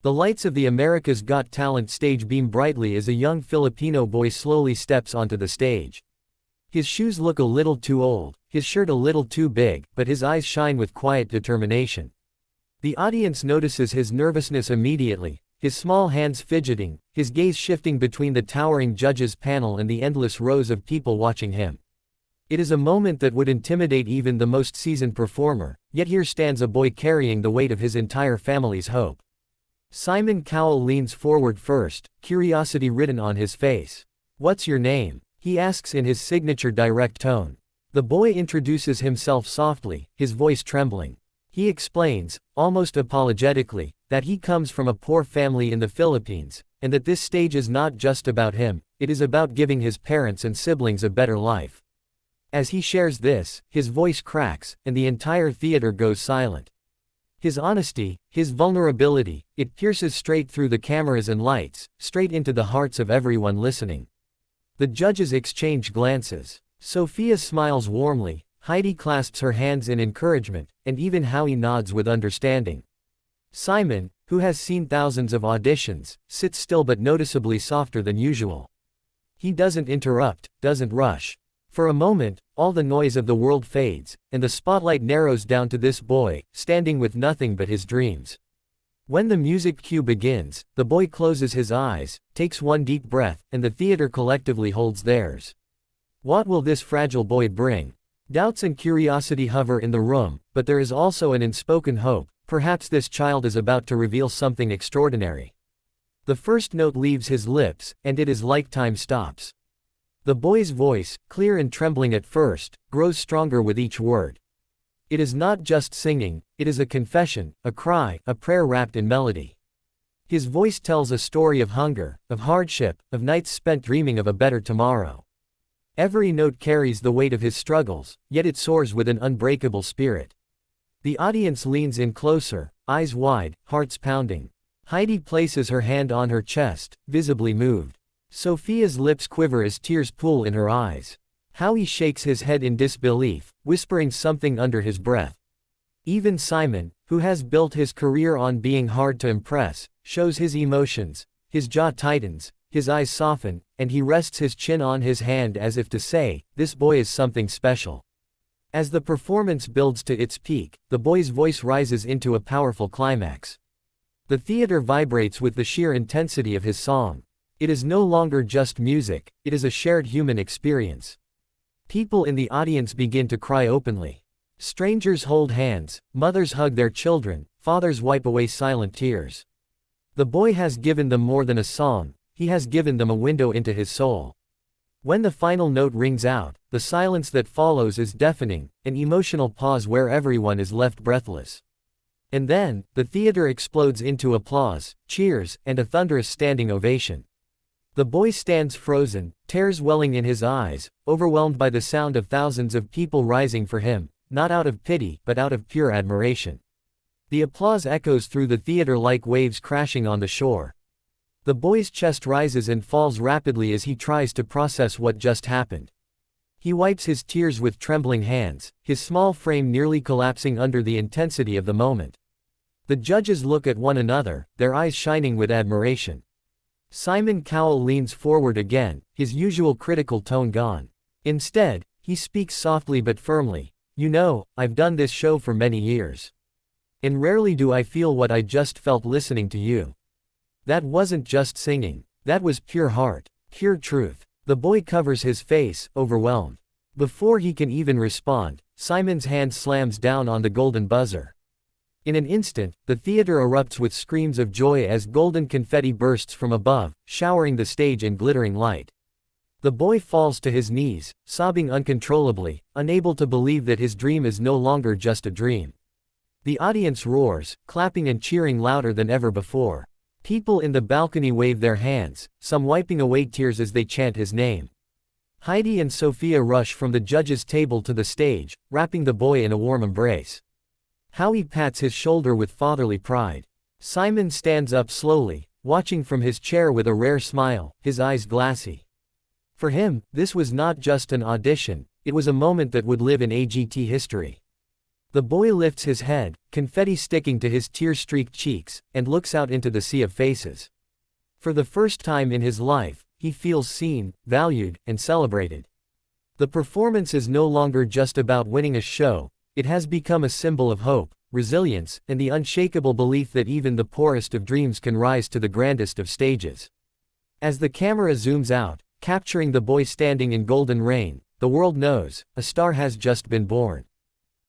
The lights of the America's Got Talent stage beam brightly as a young Filipino boy slowly steps onto the stage. His shoes look a little too old, his shirt a little too big, but his eyes shine with quiet determination. The audience notices his nervousness immediately, his small hands fidgeting, his gaze shifting between the towering judges' panel and the endless rows of people watching him. It is a moment that would intimidate even the most seasoned performer, yet here stands a boy carrying the weight of his entire family's hope. Simon Cowell leans forward first, curiosity written on his face. "What's your name?" he asks in his signature direct tone. The boy introduces himself softly, his voice trembling. He explains, almost apologetically, that he comes from a poor family in the Philippines, and that this stage is not just about him, it is about giving his parents and siblings a better life. As he shares this, his voice cracks, and the entire theater goes silent. His honesty, his vulnerability, it pierces straight through the cameras and lights, straight into the hearts of everyone listening. The judges exchange glances. Sophia smiles warmly, Heidi clasps her hands in encouragement, and even Howie nods with understanding. Simon, who has seen thousands of auditions, sits still but noticeably softer than usual. He doesn't interrupt, doesn't rush. For a moment, all the noise of the world fades, and the spotlight narrows down to this boy, standing with nothing but his dreams. When the music cue begins, the boy closes his eyes, takes one deep breath, and the theater collectively holds theirs. What will this fragile boy bring? Doubts and curiosity hover in the room, but there is also an unspoken hope. Perhaps this child is about to reveal something extraordinary. The first note leaves his lips, and it is like time stops. The boy's voice, clear and trembling at first, grows stronger with each word. It is not just singing, it is a confession, a cry, a prayer wrapped in melody. His voice tells a story of hunger, of hardship, of nights spent dreaming of a better tomorrow. Every note carries the weight of his struggles, yet it soars with an unbreakable spirit. The audience leans in closer, eyes wide, hearts pounding. Heidi places her hand on her chest, visibly moved. Sophia's lips quiver as tears pool in her eyes. Howie shakes his head in disbelief, whispering something under his breath. Even Simon, who has built his career on being hard to impress, shows his emotions. His jaw tightens, his eyes soften, and he rests his chin on his hand as if to say, "This boy is something special." As the performance builds to its peak, the boy's voice rises into a powerful climax. The theater vibrates with the sheer intensity of his song. It is no longer just music, it is a shared human experience. People in the audience begin to cry openly. Strangers hold hands, mothers hug their children, fathers wipe away silent tears. The boy has given them more than a song, he has given them a window into his soul. When the final note rings out, the silence that follows is deafening, an emotional pause where everyone is left breathless. And then, the theater explodes into applause, cheers, and a thunderous standing ovation. The boy stands frozen, tears welling in his eyes, overwhelmed by the sound of thousands of people rising for him, not out of pity, but out of pure admiration. The applause echoes through the theater like waves crashing on the shore. The boy's chest rises and falls rapidly as he tries to process what just happened. He wipes his tears with trembling hands, his small frame nearly collapsing under the intensity of the moment. The judges look at one another, their eyes shining with admiration. Simon Cowell leans forward again, his usual critical tone gone. Instead, he speaks softly but firmly. "You know, I've done this show for many years. And rarely do I feel what I just felt listening to you. That wasn't just singing. That was pure heart, pure truth." The boy covers his face, overwhelmed. Before he can even respond, Simon's hand slams down on the golden buzzer. In an instant, the theater erupts with screams of joy as golden confetti bursts from above, showering the stage in glittering light. The boy falls to his knees, sobbing uncontrollably, unable to believe that his dream is no longer just a dream. The audience roars, clapping and cheering louder than ever before. People in the balcony wave their hands, some wiping away tears as they chant his name. Heidi and Sophia rush from the judges' table to the stage, wrapping the boy in a warm embrace. Howie pats his shoulder with fatherly pride. Simon stands up slowly, watching from his chair with a rare smile, his eyes glassy. For him, this was not just an audition, it was a moment that would live in AGT history. The boy lifts his head, confetti sticking to his tear-streaked cheeks, and looks out into the sea of faces. For the first time in his life, he feels seen, valued, and celebrated. The performance is no longer just about winning a show, it has become a symbol of hope, resilience, and the unshakable belief that even the poorest of dreams can rise to the grandest of stages. As the camera zooms out, capturing the boy standing in golden rain, the world knows, a star has just been born.